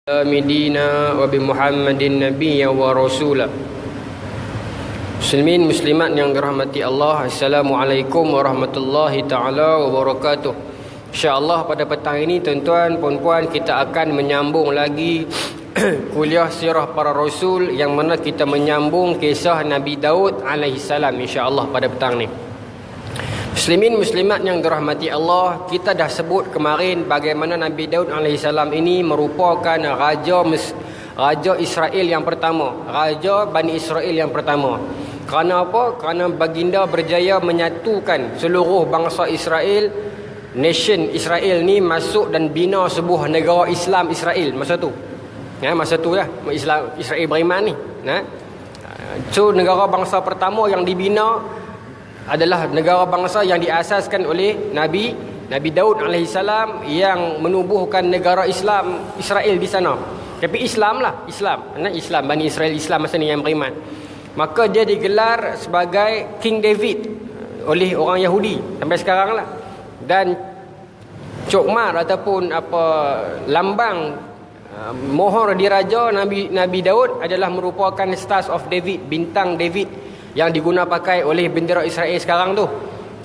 Dina wa bi Muhammadin nabiyya wa rasula. Muslimin muslimat yang dirahmati Allah, Assalamualaikum warahmatullahi taala wabarakatuh. InsyaAllah pada petang ini tuan-tuan puan-puan kita akan menyambung lagi kuliah sirah para rasul, yang mana kita menyambung kisah Nabi Daud alaihi salam insya-Allah pada petang ni. Muslimin muslimat yang dirahmati Allah, kita dah sebut kemarin bagaimana Nabi Daud alaihi salam ini merupakan raja Israel yang pertama, raja Bani Israel yang pertama. Kerana apa? Kerana baginda berjaya menyatukan seluruh bangsa Israel. Nation Israel ni masuk dan bina sebuah negara Islam Israel masa tu. Masa tu lah Islam Israel beriman ni. So negara bangsa pertama yang dibina adalah negara bangsa yang diasaskan oleh Nabi Daud alaihi salam, yang menubuhkan negara Islam Israel di sana. Tapi Islam lah, Islam Bani Israel, Islam masa ni yang beriman. Maka dia digelar sebagai King David oleh orang Yahudi sampai sekarang lah. Dan cokmar ataupun lambang mohor diraja Nabi Daud adalah merupakan Stars of David, bintang David, yang diguna pakai oleh bendera Israel sekarang tu.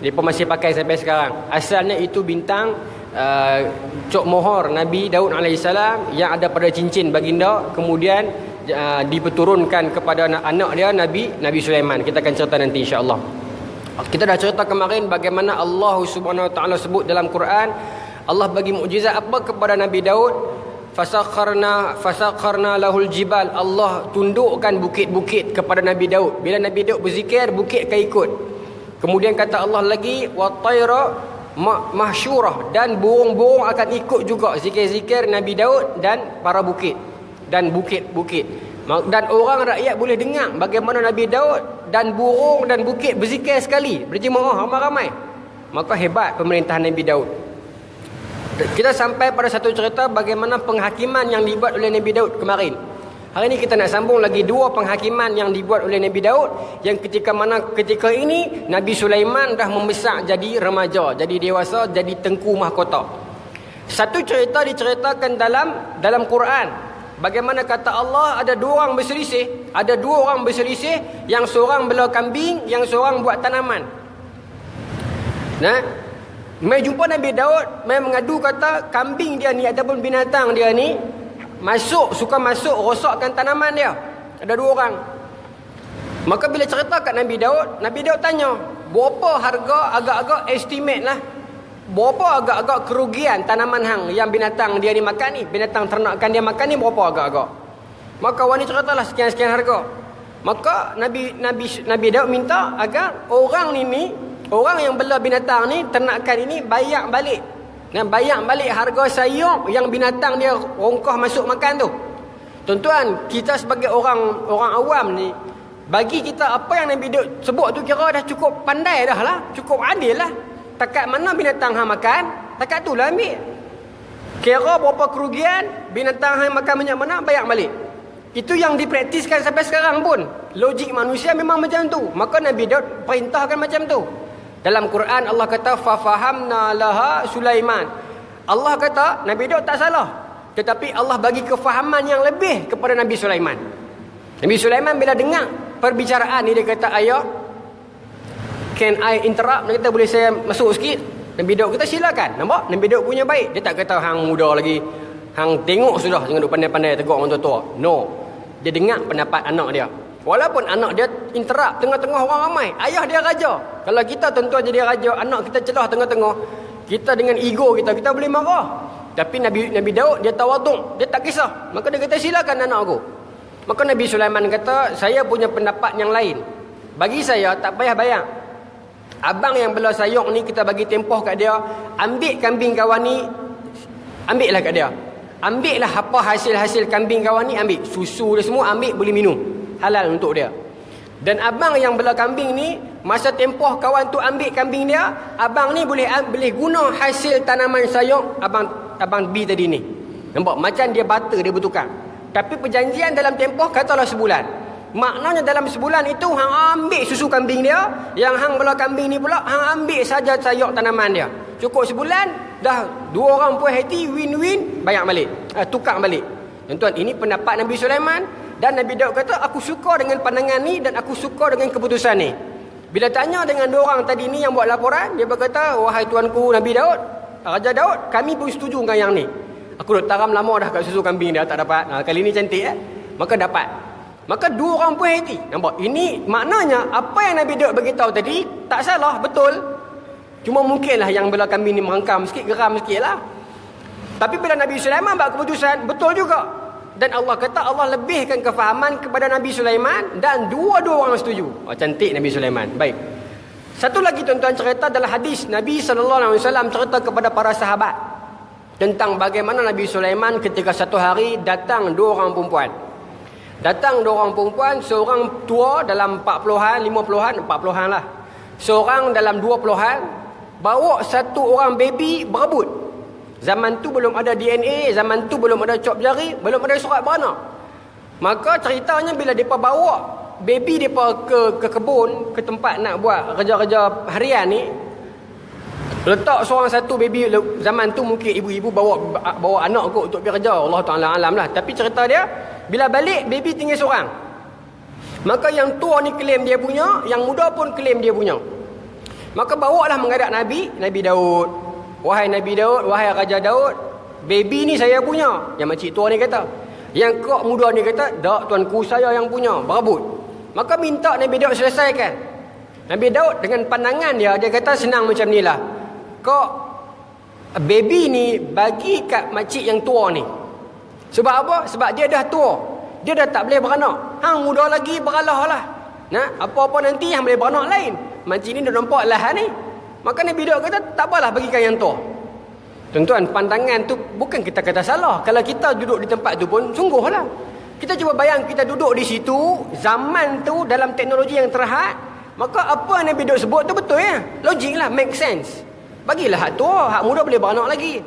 Mereka masih pakai sampai sekarang. Asalnya itu bintang cok mohor Nabi Daud AS yang ada pada cincin baginda, kemudian diperturunkan kepada anak dia Nabi Sulaiman. Kita akan cerita nanti insya-Allah. Kita dah cerita kemarin bagaimana Allah Subhanahu Wa Taala sebut dalam Quran, Allah bagi mukjizat apa kepada Nabi Daud? Fasakharna lahul jibal. Allah tundukkan bukit-bukit kepada Nabi Daud. Bila Nabi Daud berzikir, bukit akan ikut. Kemudian kata Allah lagi, wa tayra mahsyurah, dan burung-burung akan ikut juga zikir-zikir Nabi Daud dan para bukit dan bukit-bukit. Dan orang rakyat boleh dengar bagaimana Nabi Daud dan burung dan bukit berzikir sekali, berjemaah ramai-ramai. Maka hebat pemerintahan Nabi Daud. Kita sampai pada satu cerita bagaimana penghakiman yang dibuat oleh Nabi Daud kemarin. Hari ini kita nak sambung lagi dua penghakiman yang dibuat oleh Nabi Daud, yang ketika ini Nabi Sulaiman dah membesar jadi remaja, jadi dewasa, jadi tengku mahkota. Satu cerita diceritakan dalam Quran, bagaimana kata Allah ada dua orang berselisih, yang seorang bela kambing, yang seorang buat tanaman. Mai jumpa Nabi Daud, mai mengadu kata kambing dia ni ataupun binatang dia ni suka masuk rosakkan tanaman dia. Ada dua orang. Maka bila cerita kat Nabi Daud tanya, berapa harga, agak-agak estimate lah, berapa agak-agak kerugian tanaman hang yang binatang dia ni makan ni, binatang ternakan dia makan ni, berapa agak-agak. Maka wani ceritalah sekian-sekian harga. Maka Nabi Daud minta agar orang yang bela binatang ni, ternakan ini, bayar balik harga sayur yang binatang dia rongkah masuk makan tu. Tuan-tuan, kita sebagai orang awam ni, bagi kita apa yang Nabi Daud sebut tu kira dah cukup pandai dah lah, cukup adil lah. Takat mana binatang hang makan, takat tu lah ambil. Kira berapa kerugian, binatang hang makan banyak mana, bayar balik. Itu yang dipraktiskan sampai sekarang pun. Logik manusia memang macam tu. Maka Nabi Daud perintahkan macam tu. Dalam Quran Allah kata fafahamna laha Sulaiman. Allah kata Nabi Daud tak salah, tetapi Allah bagi kefahaman yang lebih kepada Nabi Sulaiman. Nabi Sulaiman bila dengar perbicaraan ni, dia kata, ayah, can I interrupt? Dia kata, boleh saya masuk sikit? Nabi Daud kata silakan. Nampak? Nabi Daud punya baik. Dia tak kata hang muda lagi, hang tengok sudah, jangan duk pandai-pandai tegur orang tua-tua. No. Dia dengar pendapat anak dia. Walaupun anak dia interrupt tengah-tengah orang ramai. Ayah dia raja. Kalau kita tuan-tuan jadi raja, anak kita celah tengah-tengah, kita dengan ego kita boleh marah. Tapi Nabi Daud dia tawaduk, dia tak kisah. Maka dia kata silakan anak aku. Maka Nabi Sulaiman kata, saya punya pendapat yang lain. Bagi saya tak payah bayar. Abang yang bela sayur ni, kita bagi tempoh kat dia, ambil kambing kawan ni, ambillah kat dia. Ambillah apa hasil-hasil kambing kawan ni, ambil susu dia semua, ambil, boleh minum, halal untuk dia. Dan abang yang bela kambing ni, masa tempoh kawan tu ambil kambing dia, abang ni boleh guna hasil tanaman sayur abang B tadi ni. Nampak? Macam dia barter, dia bertukar. Tapi perjanjian dalam tempoh katalah sebulan. Maknanya dalam sebulan itu hang ambil susu kambing dia, yang hang bela kambing ni pula hang ambil saja sayur tanaman dia. Cukup sebulan, dah dua orang puas hati, win-win, bayar balik, tukar balik. Tuan-tuan, ini pendapat Nabi Sulaiman. Dan Nabi Daud kata, aku suka dengan pandangan ni dan aku suka dengan keputusan ni. Bila tanya dengan dua orang tadi ni yang buat laporan, dia berkata, wahai tuanku Nabi Daud, Raja Daud, kami pun setuju dengan yang ni. Aku dah taram lama dah kat susu kambing dia, tak dapat. Kali ni cantik maka dapat. Maka dua orang pun happy. Nampak? Ini maknanya apa yang Nabi Daud beritahu tadi tak salah, betul. Cuma mungkinlah yang belah kambing ni merangkam sikit, geram sikit lah. Tapi bila Nabi Sulaiman buat keputusan, betul juga. Dan Allah kata Allah lebihkan kefahaman kepada Nabi Sulaiman dan dua-dua orang setuju. Cantik Nabi Sulaiman. Baik. Satu lagi tuan-tuan cerita dalam hadis Nabi SAW cerita kepada para sahabat tentang bagaimana Nabi Sulaiman ketika satu hari datang dua orang perempuan. Datang dua orang perempuan, seorang tua dalam 40-an, 50-an, 40-an lah. Seorang dalam 20-an, bawa satu orang baby berebut. Zaman tu belum ada DNA, zaman tu belum ada cop jari, belum ada surat beranak. Maka ceritanya bila mereka bawa baby mereka ke kebun, ke tempat nak buat kerja-kerja harian ni, letak seorang satu baby. Zaman tu mungkin ibu-ibu bawa anak kot untuk pergi kerja, Allah Ta'ala alam lah. Tapi cerita dia, bila balik baby tinggal seorang. Maka yang tua ni claim dia punya, yang muda pun claim dia punya. Maka bawalah menghadap Nabi Daud. Wahai Nabi Daud, wahai Raja Daud, baby ni saya punya. Yang makcik tua ni kata. Yang kok muda ni kata, tak, tuanku saya yang punya, berebut. Maka minta Nabi Daud selesaikan. Nabi Daud dengan pandangan dia kata senang macam ni lah. Kok baby ni bagi kat makcik yang tua ni. Sebab apa? Sebab dia dah tua. Dia dah tak boleh beranak. Hang muda lagi beralah lah. Apa-apa nanti yang boleh beranak lain. Makcik ni dah nampak lahan ni. Maka Nabi Daud kata, tak apalah bagikan yang tua. Tuan-tuan, pandangan tu bukan kita kata salah. Kalau kita duduk di tempat tu pun, sungguhlah. Kita cuba bayang kita duduk di situ, zaman tu dalam teknologi yang terhad. Maka apa yang Nabi Daud sebut tu betul ya. Logik lah, make sense. Bagilah hak tua, hak muda boleh beranak lagi.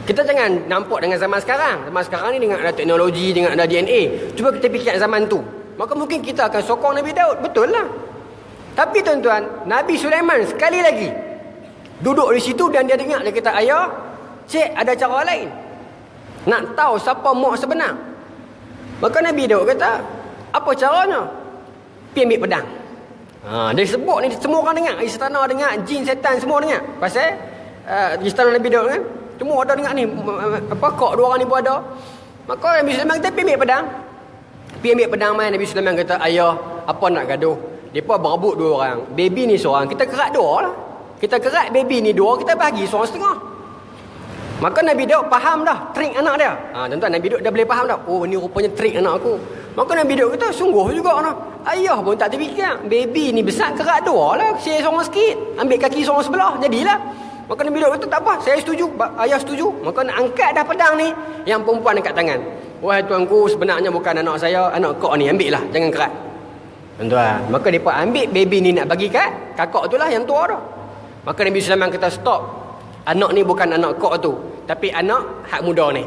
Kita jangan nampak dengan zaman sekarang. Zaman sekarang ni dengan ada teknologi, dengan ada DNA. Cuba kita fikir zaman tu. Maka mungkin kita akan sokong Nabi Daud. Betul lah. Tapi tuan-tuan, Nabi Sulaiman sekali lagi duduk di situ dan dia dengar. Dia kata, ayah, cik ada cara lain. Nak tahu siapa mak sebenar. Maka Nabi Daud kata, apa caranya? Pergi ambil pedang. Dia sebut ni, semua orang dengar. Istana dengar, jin, setan semua dengar. Pasal istana Nabi Daud kan, semua ada dengar ni. Kok dua orang ni pun ada. Maka Nabi Sulaiman kata, pergi ambil pedang. Pergi ambil pedang main. Nabi Sulaiman kata, ayah, apa nak gaduh? Mereka berebut dua orang. Baby ni seorang, kita kerat dua lah. Kita kerat baby ni dua, kita bagi seorang setengah. Maka Nabi Daud faham dah trik anak dia. Tuan-tuan, Nabi Daud dah boleh faham dah. Oh, ni rupanya trik anak aku. Maka Nabi Daud kata, sungguh juga nah. Ayah pun tak terfikir. Baby ni besar kerat dua lah. Saya seorang sikit. Ambil kaki seorang sebelah. Jadilah. Maka Nabi Daud kata, tak apa. Saya setuju. Ayah setuju. Maka nak angkat dah pedang ni. Yang perempuan dekat tangan. Wahai tuanku, sebenarnya bukan anak saya. Anak kau ni. Ambil lah. Jangan kerat. Tuan-tuan. Maka mereka ambil baby ni nak bagi kat kakak tu lah yang tua dah. Maka Nabi Sulaiman kata, stop. Anak ni bukan anak kau tu. Tapi anak hak muda ni.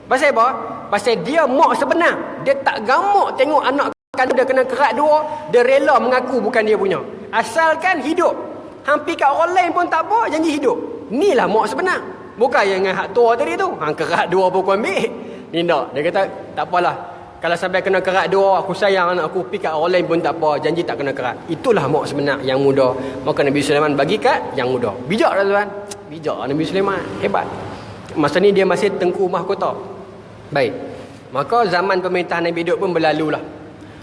Pasal apa? Pasal dia mak sebenar. Dia tak gamak tengok anak kan dia kena kerat dua. Dia rela mengaku bukan dia punya. Asalkan hidup. Hampir kat orang lain pun tak apa, janji hidup. Inilah mak sebenar. Bukan yang dengan hak tua tadi tu. Hang kerat dua pun kau ambil. Ni tak. Dia kata, tak apalah. Kalau sampai kena kerat dua, aku sayang anak aku, pergi kat orang lain pun tak apa, janji tak kena kerat. Itulah mak sebenar yang muda. Maka Nabi Sulaiman bagi kat yang muda. Bijak lah tuan. Bijak Nabi Sulaiman. Hebat. Masa ni dia masih tengku mahkota. Baik. Maka zaman pemerintahan Nabi Daud pun berlalu lah.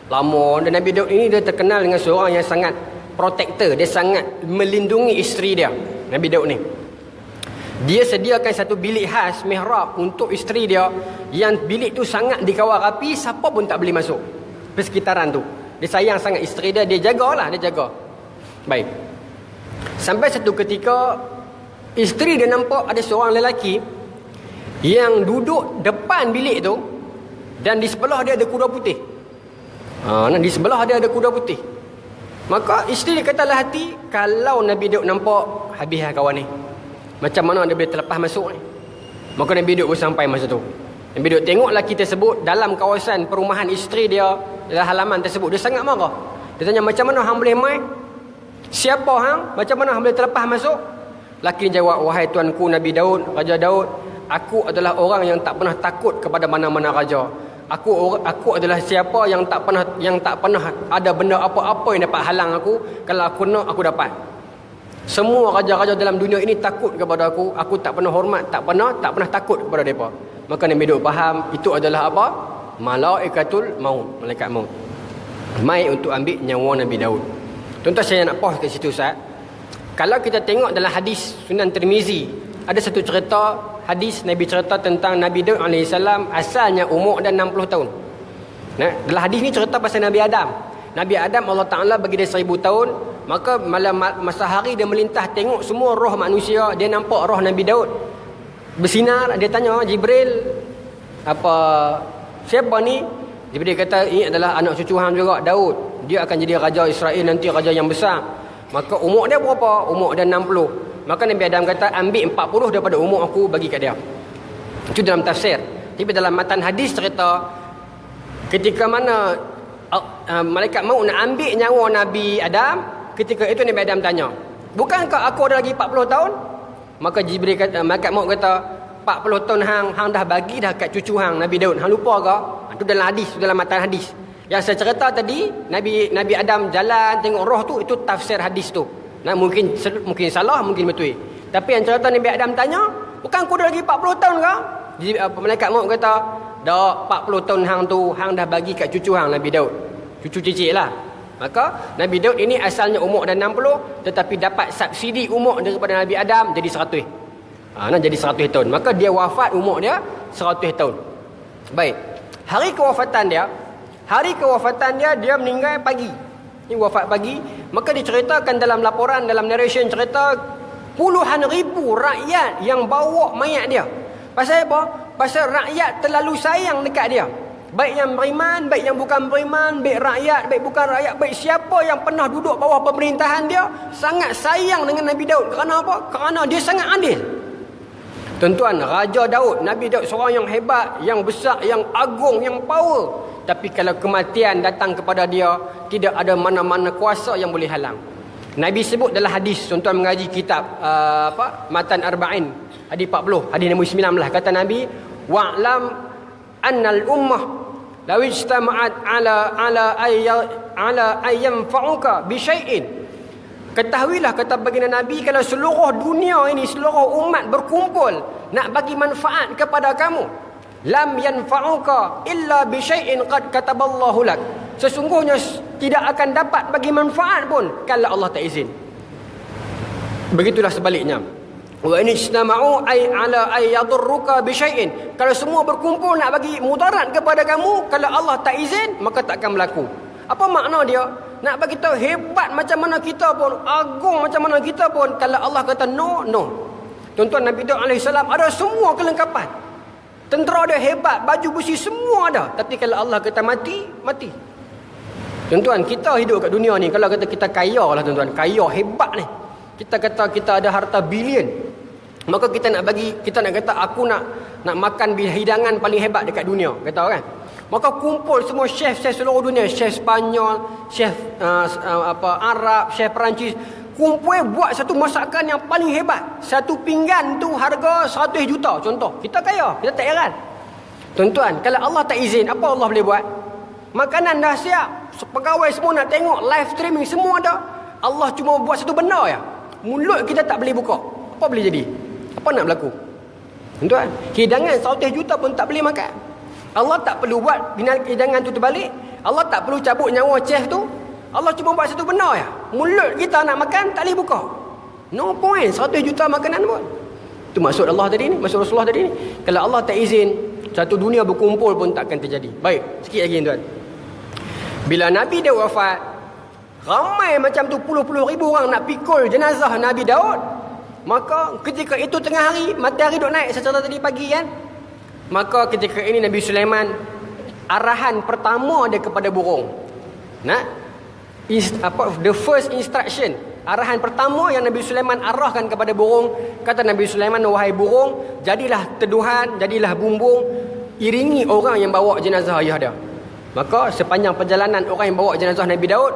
Lama. Dan Nabi Daud ini dia terkenal dengan seorang yang sangat protector. Dia sangat melindungi isteri dia. Nabi Daud ni. Dia sediakan satu bilik khas, mihrab untuk isteri dia. Yang bilik tu sangat dikawal rapi, siapa pun tak boleh masuk persekitaran tu. Dia sayang sangat isteri dia, dia jagalah, dia jaga. Baik. Sampai satu ketika, isteri dia nampak ada seorang lelaki yang duduk depan bilik tu, dan di sebelah dia ada kuda putih. Di sebelah dia ada kuda putih. Maka isteri dia katalah hati, kalau Nabi Daud nampak, habislah kawan ni. Macam mana dia boleh terlepas masuk ni? Maka Nabi Daud pun sampai masa tu. Nabi Daud tengok lelaki tersebut dalam kawasan perumahan isteri dia, dalam halaman tersebut. Dia sangat marah. Dia tanya, macam mana hang boleh main? Siapa hang? Macam mana hang boleh terlepas masuk? Lelaki jawab, wahai tuanku Nabi Daud, Raja Daud, Aku adalah orang yang tak pernah takut kepada mana-mana raja. Aku adalah siapa yang tak pernah ada benda apa-apa yang dapat halang aku. Kalau aku nak, aku dapat. Semua raja-raja dalam dunia ini takut kepada aku. Aku tak pernah hormat, tak pernah takut kepada mereka. Maka Nabi Daud faham itu adalah apa? Malaikatul maut, malaikat maut. Mai untuk ambil nyawa Nabi Daud. Tuan-tuan, saya nak pause kat situ Ustaz. Kalau kita tengok dalam hadis Sunan Tirmizi, ada satu cerita hadis Nabi cerita tentang Nabi Daud AS asalnya umur dan 60 tahun. Nah, dalam hadis ni cerita pasal Nabi Adam. Nabi Adam Allah Ta'ala bagi dia 1000 tahun. Maka malam masa hari dia melintah tengok semua roh manusia. Dia nampak roh Nabi Daud bersinar. Dia tanya Jibril, apa siapa ni? Jibril kata ini adalah anak cucu hang juga, Daud. Dia akan jadi raja Israel nanti, raja yang besar. Maka umur dia berapa? Umur dia 60. Maka Nabi Adam kata ambil 40 daripada umur aku bagi kat dia. Itu dalam tafsir. Tapi dalam matan hadis cerita ketika mana malaikat maut nak ambil nyawa Nabi Adam, ketika itu Nabi Adam tanya, bukankah aku ada lagi 40 tahun? Maka Jibril kata, malaikat maut kata, 40 tahun hang dah bagi dah kat cucu hang Nabi Daud. Hang lupa ke? Itu dalam hadis, dalam matan hadis. Yang saya cerita tadi, Nabi Adam jalan tengok roh tu, itu tafsir hadis tu. Nah, mungkin salah, mungkin betul. Tapi yang cerita Nabi Adam tanya, bukan aku dah lagi 40 tahun ke? Malaikat maut kata, dah 40 tahun hang tu hang dah bagi kat cucu hang Nabi Daud. Cucu cicit lah. Maka Nabi Daud ini asalnya umur dah 60, tetapi dapat subsidi umur daripada Nabi Adam jadi 100. Jadi 100 tahun. Maka dia wafat umur dia 100 tahun. Baik. Hari kewafatan dia dia meninggal pagi. Ini wafat pagi. Maka diceritakan dalam laporan, dalam narration cerita, puluhan ribu rakyat yang bawa mayat dia. Pasal apa? Pasal rakyat terlalu sayang dekat dia. Baik yang beriman, baik yang bukan beriman, baik rakyat, baik bukan rakyat, baik siapa yang pernah duduk bawah pemerintahan dia, sangat sayang dengan Nabi Daud. Kerana apa? Kerana dia sangat adil. Tuan-tuan, Raja Daud, Nabi Daud seorang yang hebat, yang besar, yang agung, yang power. Tapi kalau kematian datang kepada dia, tidak ada mana-mana kuasa yang boleh halang. Nabi sebut dalam hadis, tuan-tuan mengaji kitab Matan Arba'in, hadis 40, hadis nombor 19, kata Nabi, wa'lam annal ummah law ijtama'at ala ayyanfa'uka bi syai'in. Ketahuilah, kata baginda Nabi, kalau seluruh dunia ini, seluruh umat berkumpul nak bagi manfaat kepada kamu, lam yanfa'uka illa bi syai'in qad kataballahu lak. Sesungguhnya tidak akan dapat bagi manfaat pun kalau Allah tak izin. Begitulah sebaliknya. Wa in ijtama'u ay ala ay yadurruka bi syai'in. Kalau semua berkumpul nak bagi mudarat kepada kamu, kalau Allah tak izin, maka tak akan berlaku. Apa makna dia? Nak bagi tahu hebat macam mana kita pun, agung macam mana kita pun, kalau Allah kata no, no. Tuan-tuan, Nabi Daud AS ada semua kelengkapan. Tentera dia hebat, baju besi semua ada. Tapi kalau Allah kata mati, mati. Tuan-tuan, kita hidup kat dunia ni, kalau kata kita kaya lah tuan-tuan, kaya hebat ni. Kita kata kita ada harta bilion. Maka kita nak kata aku nak makan hidangan paling hebat dekat dunia, kata kan. Maka kumpul semua chef seluruh dunia, chef Spanyol, chef Arab, chef Perancis, kumpul buat satu masakan yang paling hebat. Satu pinggan tu harga 100 juta contoh. Kita kaya, kita tak heran. Tuan-tuan, kalau Allah tak izin, apa Allah boleh buat? Makanan dah siap, pegawai semua nak tengok, live streaming semua dah. Allah cuma buat satu benda ya. Mulut kita tak boleh buka. Apa boleh jadi? Apa nak berlaku? Tuan-tuan, hidangan 100 juta pun tak boleh makan. Allah tak perlu buat hidangan tu terbalik. Allah tak perlu cabut nyawa chef tu. Allah cuma buat satu benda ya. Mulut kita nak makan tak boleh buka. No point, 100 juta makanan pun. Itu maksud Allah tadi ni, maksud Rasulullah tadi ni. Kalau Allah tak izin, satu dunia berkumpul pun takkan terjadi. Baik, sikit lagi tuan. Bila Nabi dia wafat, ramai macam tu puluh-puluh ribu orang nak pikul jenazah Nabi Daud. Maka ketika itu tengah hari, matahari duk naik secara tadi pagi kan. Maka ketika ini Nabi Sulaiman, arahan pertama dia kepada burung. The first instruction, arahan pertama yang Nabi Sulaiman arahkan kepada burung, kata Nabi Sulaiman, wahai burung, jadilah teduhan, jadilah bumbung, iringi orang yang bawa jenazah ayah dia. Maka sepanjang perjalanan orang yang bawa jenazah Nabi Daud,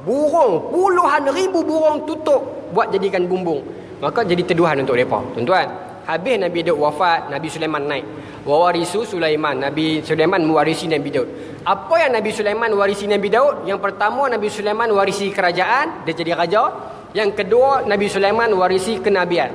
burung, puluhan ribu burung tutup buat jadikan bumbung. Maka jadi teduhan untuk mereka. Tuan-tuan, Habis Nabi Daud wafat, Nabi Sulaiman naik. Wawarisu Sulaiman, Nabi Sulaiman mewarisi Nabi Daud. Apa yang Nabi Sulaiman warisi Nabi Daud? Yang pertama, Nabi Sulaiman warisi kerajaan, dia jadi raja. Yang kedua, Nabi Sulaiman warisi kenabian.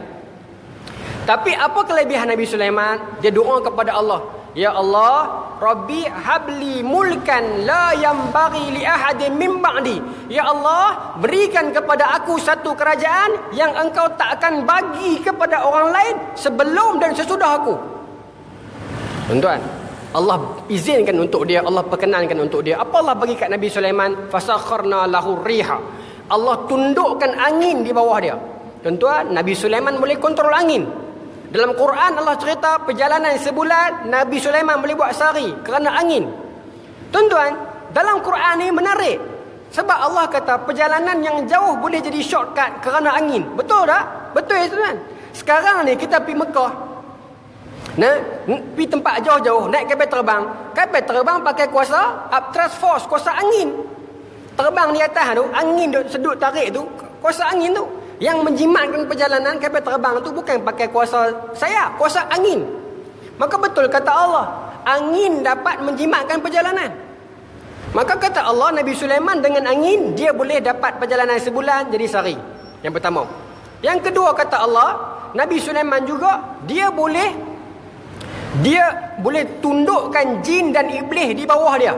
Tapi apa kelebihan Nabi Sulaiman? Dia doa kepada Allah, ya Allah, Rabbi habli mulkan la yambaghi li ahadin min ba'di. Ya Allah, berikan kepada aku satu kerajaan yang engkau tak akan bagi kepada orang lain sebelum dan sesudah aku. Tuan-tuan, Allah izinkan untuk dia, Allah perkenankan untuk dia. Apa Allah bagi kat Nabi Sulaiman? Fasakharna lahu riha. Allah tundukkan angin di bawah dia. Tuan-tuan, Nabi Sulaiman boleh kontrol angin. Dalam Quran Allah cerita perjalanan sebulan Nabi Sulaiman boleh buat sehari kerana angin. Tuan-tuan, dalam Quran ni menarik. Sebab Allah kata perjalanan yang jauh boleh jadi shortcut kerana angin. Betul tak? Betul ya tuan. Sekarang ni kita pergi Mekah. Nah, pergi tempat jauh-jauh, naik kapal terbang. Kapal terbang pakai kuasa upthrust force, kuasa angin. Terbang di atas tu, angin duk sedut tarik tu, kuasa angin tu. Yang menjimatkan perjalanan kapal terbang tu bukan pakai kuasa saya, kuasa angin. Maka betul kata Allah, angin dapat menjimatkan perjalanan. Maka kata Allah, Nabi Sulaiman dengan angin dia boleh dapat perjalanan sebulan jadi sehari. Yang pertama. Yang kedua kata Allah, Nabi Sulaiman juga dia boleh tundukkan jin dan iblis di bawah dia.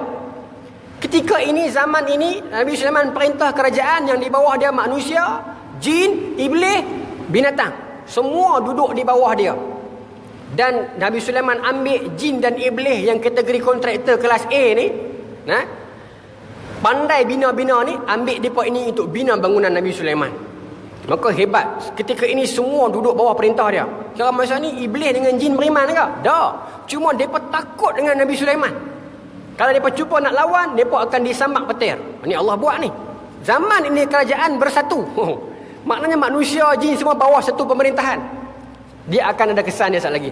Ketika ini, zaman ini, Nabi Sulaiman perintah kerajaan yang di bawah dia manusia, jin, iblis, binatang. Semua duduk di bawah dia. Dan Nabi Sulaiman ambil jin dan iblis yang kategori kontraktor kelas A ni, pandai bina-bina ni, ambil mereka ini untuk bina bangunan Nabi Sulaiman. Maka hebat. Ketika ini semua duduk bawah perintah dia. Kira masa ni iblis dengan jin beriman ke? Tak. Cuma mereka takut dengan Nabi Sulaiman. Kalau mereka cuba nak lawan, mereka akan disambak petir. Ini Allah buat ni. Zaman ini kerajaan bersatu. Maknanya manusia, jin semua bawah satu pemerintahan. Dia akan ada kesan dia saat lagi.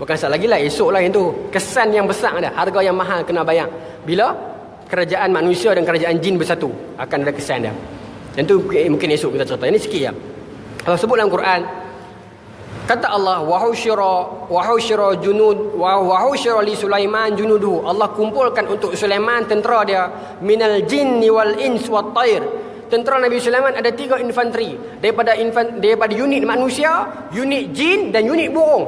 Bukan saat lagi lah, esok lah yang tu. Kesan yang besar ada. Harga yang mahal kena bayar. Bila kerajaan manusia dan kerajaan jin bersatu, akan ada kesan dia. Yang tu mungkin esok kita cerita. Ini sikit ya. Allah sebut dalam Quran, kata Allah, wa husyira junud wa husyira li Sulaiman junuduhu. Allah kumpulkan untuk Sulaiman tentera dia, minal jinni wal ins wat tair. Tentera Nabi Sulaiman ada 3 infanteri, daripada unit manusia, unit jin dan unit burung.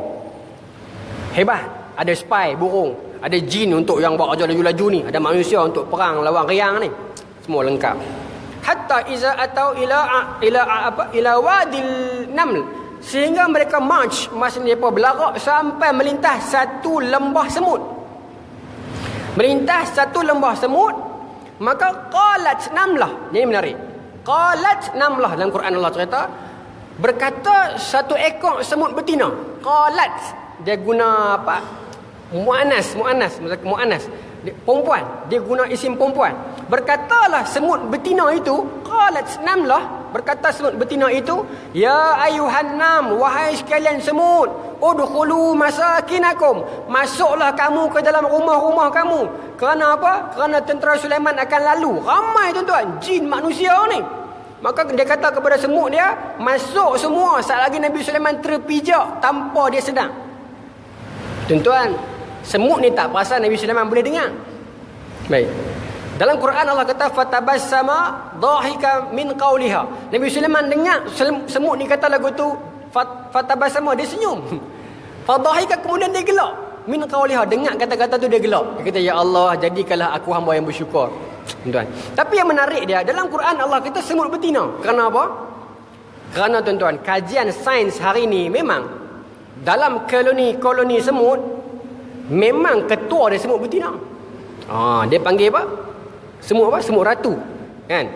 Hebat. Ada spy burung, ada jin untuk yang buat kerja laju-laju ni, ada manusia untuk perang lawan riang ni. Semua lengkap. Hatta iza atau ila wadil naml, sehingga mereka march, maksudnya mereka berlarak sampai melintas satu lembah semut. Melintas satu lembah semut, maka qalat namlah. Ini menarik. Qalat namlah, dalam Quran Allah cerita, berkata satu ekor semut betina. Qalat, dia guna apa? Muannas. Perempuan, dia guna isim perempuan. Berkatalah semut betina itu, qalat namlah, berkata semut betina itu, ya ayuhan nam, wahai sekalian semut, udkhulu masakinakum, masuklah kamu ke dalam rumah-rumah kamu. Kerana apa? Kerana tentera Sulaiman akan lalu. Ramai tuan-tuan, jin manusia ni. Maka dia kata kepada semut dia, masuk semua saat lagi Nabi Sulaiman terpijak tanpa dia sedang. Tuan-tuan, semut ni tak perasan Nabi Sulaiman boleh dengar. Baik. Dalam Quran Allah kata fatabassama dhahika min qawliha. Nabi Sulaiman dengar semut ni kata lagu tu, fatabassama, dia senyum. Fadhahika, kemudian dia gelak. Min qawliha, dengar kata-kata tu dia gelak. Dia kata, ya Allah, jadikanlah aku hamba yang bersyukur. Tuan. Tapi yang menarik dia, dalam Quran Allah kata semut betina. Kerana apa? Kerana tuan-tuan, kajian sains hari ni memang dalam koloni semut, memang ketua dia semut betina. Dia panggil apa? Semut apa? Semut ratu. Kan?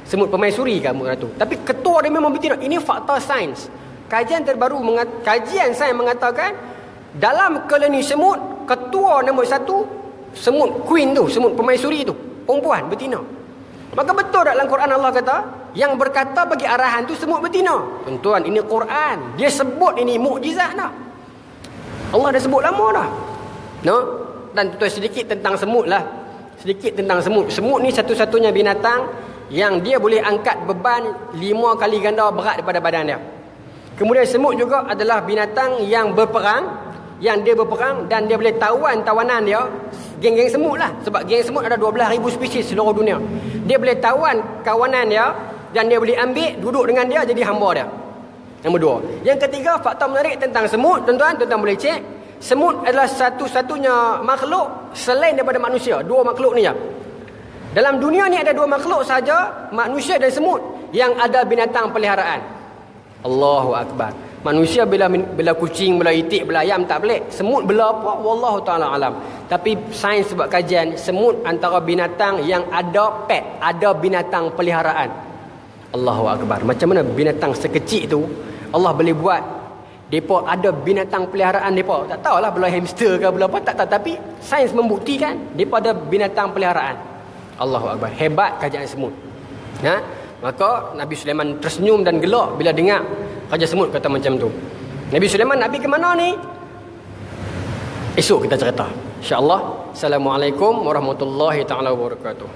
Semut permaisuri kan, semut ratu. Tapi ketua dia memang betina. Ini fakta sains. Kajian terbaru, kajian sains mengatakan, dalam koloni semut, ketua nombor 1, semut queen tu, semut permaisuri tu, perempuan, betina. Maka betul dalam Quran Allah kata, yang berkata bagi arahan tu semut betina. Tuan-tuan, ini Quran. Dia sebut ini mukjizat dah. Allah dah sebut lama dah. No? Dan tuan sedikit tentang semut lah. Sedikit tentang semut. Semut ni satu-satunya binatang yang dia boleh angkat beban 5 kali ganda berat daripada badan dia. Kemudian semut juga adalah binatang yang berperang, yang dia berperang dan dia boleh tawan tawanan dia. Geng-geng semut lah, sebab geng semut ada 12,000 spesies seluruh dunia. Dia boleh tawan kawanan dia dan dia boleh ambil duduk dengan dia jadi hamba dia. Nombor 2. Yang ketiga, fakta menarik tentang semut, tuan-tuan boleh cek. Semut adalah satu-satunya makhluk selain daripada manusia. 2 makhluk ni je. Dalam dunia ni ada 2 makhluk saja, manusia dan semut, yang ada binatang peliharaan. Allahu Akbar. Manusia bila kucing, bila itik, bila ayam tak boleh. Semut bila apa? Wallahu ta'ala alam. Tapi sains buat kajian, semut antara binatang yang ada pet, ada binatang peliharaan. Allahu Akbar. Macam mana binatang sekecil tu Allah boleh buat depa ada binatang peliharaan depa. Tak tahulah bila hamster ke bila apa, tak tahu, tapi sains membuktikan depa ada binatang peliharaan. Allahu Akbar. Hebat kajian semut. Maka Nabi Sulaiman tersenyum dan gelak bila dengar Raja Semut kata macam tu. Nabi Sulaiman, Nabi ke mana ni? Esok kita cerita. InsyaAllah. Assalamualaikum warahmatullahi taala wabarakatuh.